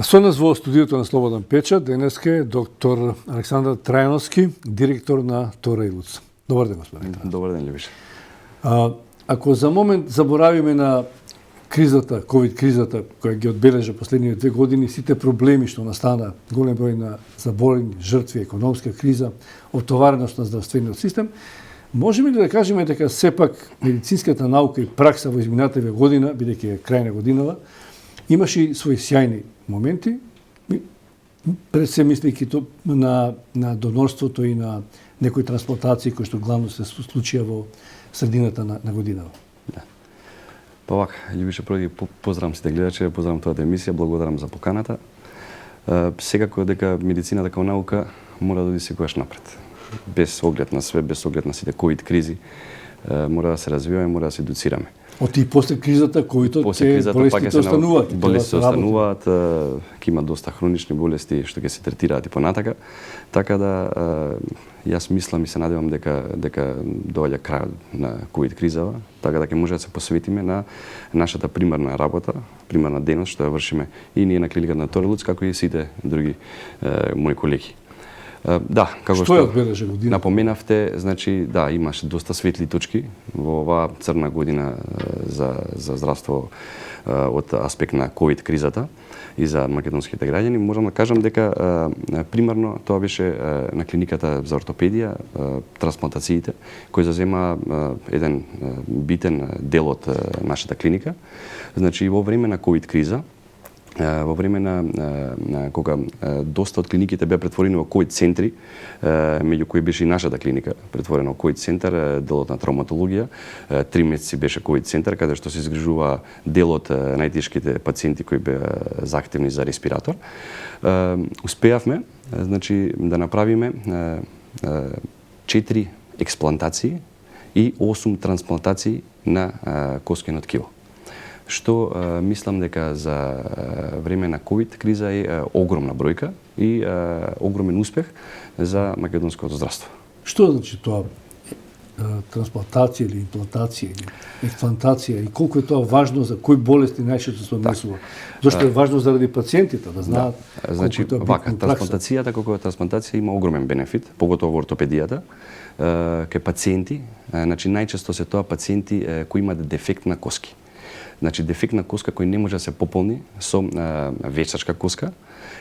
Со нас во студиото на Слободен печат денеска е доктор Александар Трајновски, директор на Тора и Луц. Добар ден, господин. Добар ден, Љубиша. Ако за момент заборавиме на кризата, ковид кризата, која ги одбележа последните 2 години, сите проблеми што настана, голем број на заболени, жртви, економска криза, отовареност на здравствениот систем, можеме ли да кажеме дека сепак медицинската наука и пракса во изминатата година, бидејќи е крај на годинава, имаше и своји сјајни моменти, пред се мислејќи на донорството и на некои трансплантации кои што главно се случија во средината на годинава. Да. Па вака, Љубиша, први поздравам сите гледачи, поздравам тојата емисија, благодарам за поканата. Секако дека медицината како наука мора да оди секогаш напред. Без оглед на све, без оглед на сите ковид кризи, мора да се развиваме, мора да се едуцираме. И после кризата, болестите остануваат. Болестите остануваат, ќе има доста хронични болести што ќе се третираат и понатака. Така да јас мислам и се надевам дека доаѓа крајот на ковид кризава, така да ќе може да се посветиме на нашата примарна работа, примарна дејност што ја вршиме и ние на клиниката на Тора и Луц, како и сите други мои колеги. Да, како што одбележа година? Напоменавте, значи да, имаше доста светли точки во оваа црна година за здравство од аспект на ковид кризата и за македонските граѓани. Можам да кажам дека примарно тоа беше на клиниката за ортопедија, трансплантациите, кои зазема еден битен дел од нашата клиника. Значи во време на ковид криза, во време на кога доста од клиниките беа претворени во ковид центри, меѓу кои беше и нашата клиника претворена во ковид центар, делот на травматологија, 3 месеци беше ковид центар каде што се изгрижува дел од најтешките пациенти кои беа захтевни за респиратор. Успеавме, значи, да направиме 4 експлантации и 8 трансплантации на коскено ткиво. Што мислам дека за време на ковид криза е огромна бројка и огромен успех за македонското здравство. Што значи тоа трансплантација или имплантација или експлантација и колку е тоа важно за кои болести најчесто се однесува? Зошто е важно заради пациентите да знаат значи, колку е тоа вака, битно трансплантацијата како трансплантација има огромен бенефит, поготово во ортопедијата, кај пациенти, значи најчесто се тоа пациенти кои имаат дефект на коски. Значи дефектна коска кој не може да се пополни со вештачка коска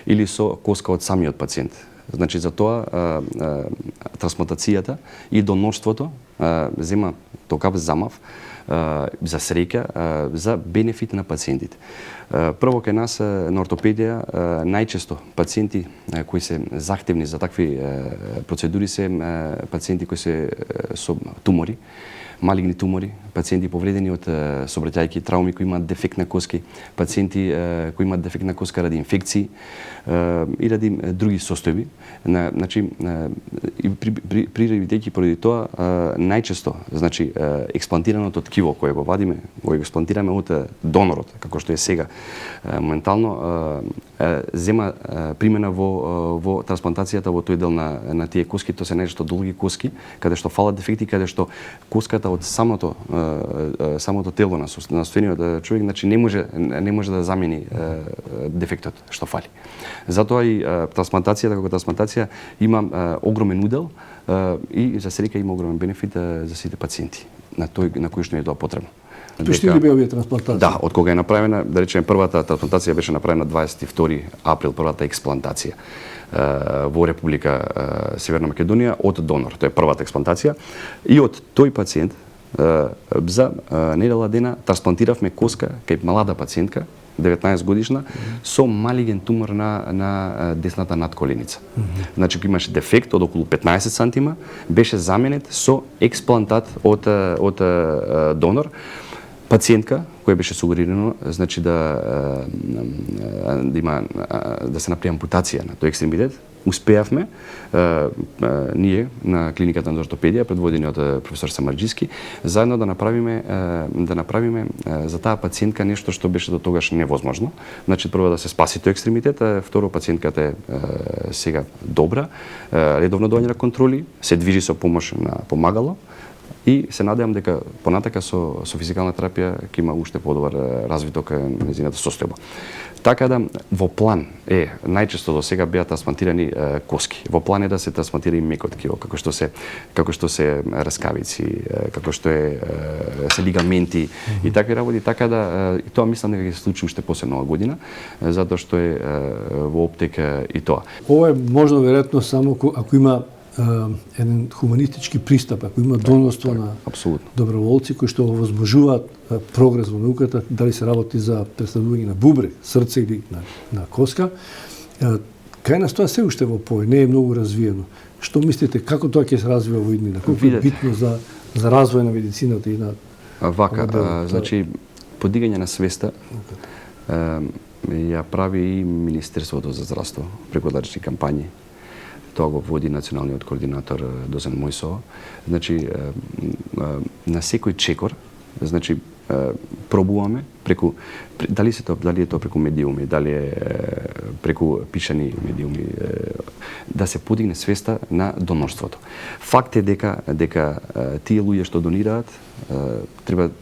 или со коска од самиот пациент. Значи за тоа трансплантацијата и донорството зема токав замав за среќа, за бенефит на пациентите. Прво кај нас на ортопедија најчесто пациенти кои се захтевни за такви процедури се пациенти кои се со тумори, малигни тумори, пациенти повредени од сообраќајки трауми кои имаат дефект на коски, пациенти кои имаат дефект на коска ради инфекции и ради други состојби. Значи бидејќи поради тоа најчесто, значи експлантираното ткиво кое го вадиме, го експлантираме од донорот, како што е сега моментално зема примена во трансплантацијата во тој дел на тие коски, тоа се најчесто долги коски, каде што фалат дефекти, каде што коската од самото тело на состојниот човек, значи не може да замени дефектот што фали. Затоа и трансплантацијата како трансплантација има огромен удел и за среќа има огромен бенефит за сите пациенти на кои што е тоа потребно. Пишти ли беа овие трансплантации? Да, од кога е направена, да речеме првата трансплантација беше направена 22 април, првата експлантација во Република Северна Македонија од донор. Тоа е првата експлантација и од тој пациент за недела дена трансплантиравме коска кај млада пациентка, 19 годишна, со малиген тумор на десната надколеница. Значи, кој имаше дефект од околу 15 сантима, беше заменет со експлантат од донор. Пациентка која беше сугерирано, значи да се направи ампутација на тој екстремитет, успеавме ние на клиниката на ортопедија, предводени од професор Самарџиски, заедно да направиме за таа пациентка нешто што беше до тогаш невозможно. Значи прво да се спаси тој екстремитет, второ пациентката е сега добра, редовно доаѓа на контроли, се движи со помош на помагало, И се надевам дека понатака со физикална терапија ќе има уште подобар развиток нејзината состојба. Така да во план најчесто до сега беа трансплантирани коски. Во план е да се трансплантира и меко ткиво, како што се раскавици, како што се лигаменти и такви работи, така да и тоа мислам дека ќе се случи уште после нова година, затоа што е во оптека и тоа. Ова е можно веројатно само ако има еден хуманистички пристап, ако има донорство на доброволци кои што овозможуваат прогрес во науката, дали се работи за преставување на бубрек, срце или на коска, кај нас тоа се уште во пој не е многу развиено. Што мислите, како тоа ќе се развива во иднина? Колку е битно за развој на медицината и на значи подигање на свеста ја прави и Министерството за здравство преку различни кампањи. Тоа го води националниот координатор Дозен Мојсова. Значи на секој чекор, значи пробуваме преку дали е тоа преку медиуми, дали е преку пишани медиуми, да се подигне свеста на донорството. Факт е дека тие луѓе што донираат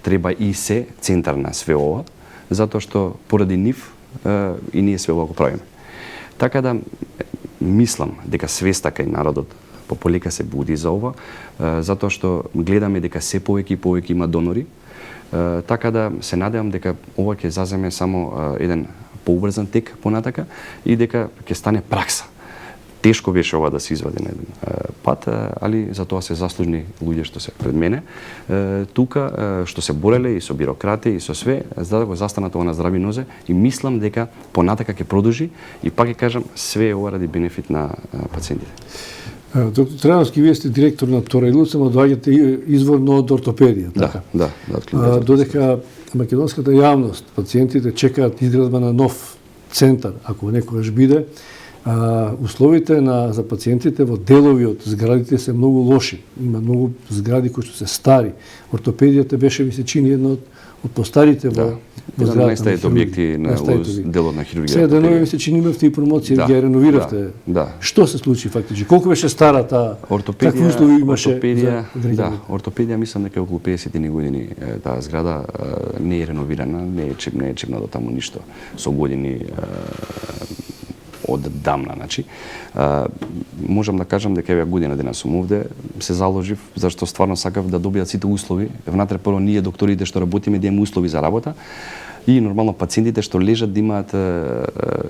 треба и се центар на све ова, затоа што поради нив и ние све ова го правиме. Така да мислам дека свеста кај народот полека се буди за ова, затоа што гледаме дека се повеќе и повеќе има донори, така да се надевам дека ова ќе заземе само еден поубрзан тек понатака и дека ќе стане пракса. Тешко беше ова да се извади на еден пат, али за тоа се заслужни луѓе што се пред мене. Тука што се бореле и со бюрократи и со све, за да го застанат ова на здрави нозе и мислам дека понатака ќе продолжи и пак ќе кажам све ова ради бенефит на пациентите. Доктор Трановски, вие сте директор на Тора и Луца, доаѓате изворно од ортопедија, така? Да. Додека македонската јавност, пациентите чекаат изградба на нов центар, ако некогаш биде, условите за пациентите во делови од зградите се многу лоши. Има многу згради кои што се стари. Ортопедијата беше, ми се чини, една од постарите во зградата. Најстарите објекти на делот на хирургија. Сега денови ми се чини имавте и промоција, ги реновиравте. Што се случи фактички? Колку беше стара таа? Какви услови имаше? Ортопедија мислам дека околу 50 години таа зграда не е реновирана, не е чепна до таму ништо со години од дамна, значи. Можам да кажам дека еве година дена сум овде, се заложив зашто стварно сакав да добијат сите услови. Внатре прво ние докторите што работиме да имаме услови за работа и нормално пациентите што лежат да имаат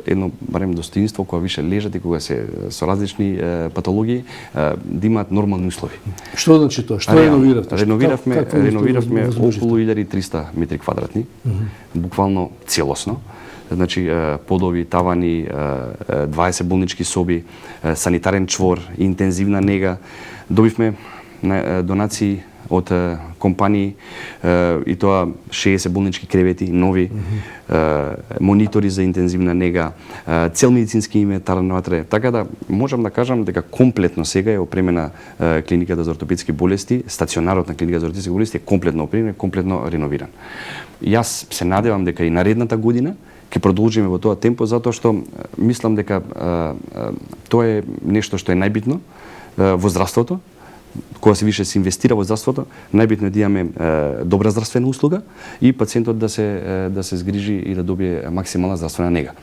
едно барем достоинство кога више лежат и кога се со различни патологии да имаат нормални услови. Што значи тоа? Што реновиравте? Реновиравме околу 1300 метри квадратни, буквално целосно. Значи подови, тавани, 20 болнички соби, санитарен чвор, интензивна нега. Добивме донации од компании и тоа 60 болнички кревети нови, монитори за интензивна нега, цел медицински инвентар наватре. Така да можам да кажам дека комплетно сега е опремена клиниката за ортопедски болести, стационарот на клиниката за ортопедски болести е комплетно опремен, комплетно реновиран. Јас се надевам дека и наредната година ќе продолжиме во тоа темпо, затоа што мислам дека тоа е нешто што е најбитно во здравството. Кога се више се инвестира во здравството, најбитно е да имаме добра здравствена услуга и пациентот да се згрижи и да добие максимална здравствена нега.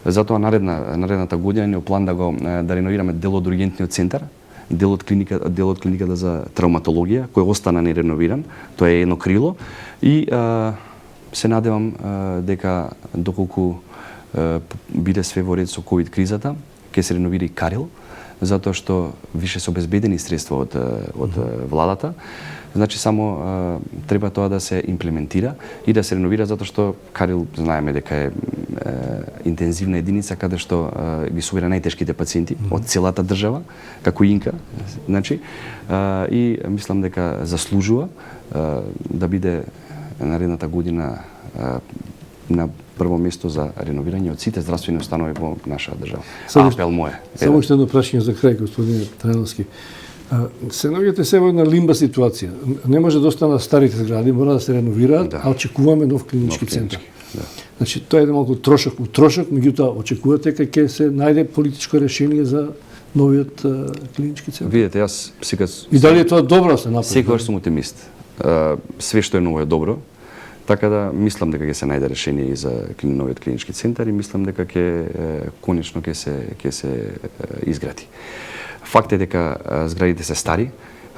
Затоа наредната година ни е план да реновираме дел од ургентниот центар, дел од клиниката за травматологија кој остана нереновиран, тоа е едно крило и се надевам дека доколку биде све во ред со ковид кризата, ќе се реновира и Карил, затоа што више се обезбедени средства од владата. Значи само треба тоа да се имплементира и да се реновира затоа што Карил знаеме дека е интензивна единица каде што ги собира најтешките пациенти од целата држава, како Инка, значи и мислам дека заслужува да биде наредната година на прво место за реновирање од сите здравствени установи во нашата држава. Апел мој. Само уште едно прашање за крај, господин Трановски. Се наоѓате се во една лимба ситуација. Не може да останат старите згради, мора да се реновираат, а очекуваме нов клинички центар. Значи тоа е малку трошок, меѓутоа очекувате дека ќе се најде политичко решение за новиот клинички центар? Видете, јас секогаш И дали е тоа добро се направи? секогаш сум оптимист. Све што е ново е добро. Така да мислам дека ќе се најде решение и за новиот клинички центар и мислам дека ќе конечно ќе се изгради. Факт е дека зградите се стари.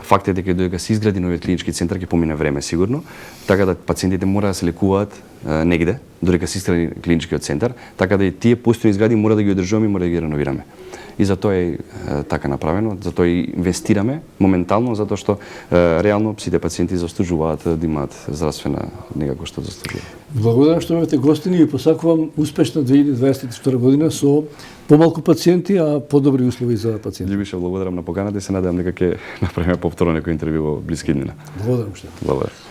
Факт е дека додека се изгради новиот клинички центар ќе помине време сигурно, така да пациентите мора да се лекуваат негде додека се изгради клиничкиот центар, така да и тие постојни згради мора да ги одржуваме и мора да ги реновираме. И затоа е така направено, затоа и инвестираме моментално, затоа што реално сите пациенти заслужуваат да имаат здравствена нега која што заслужуваат. Благодарам што имате гостини и посакувам успешна 2024 година со помалку пациенти, а подобри услови за пациенти. Љубише, благодарам на поканата и се надевам дека ќе направиме повторно некој интервју во блиски иднина. Благодарам што. Благодарам.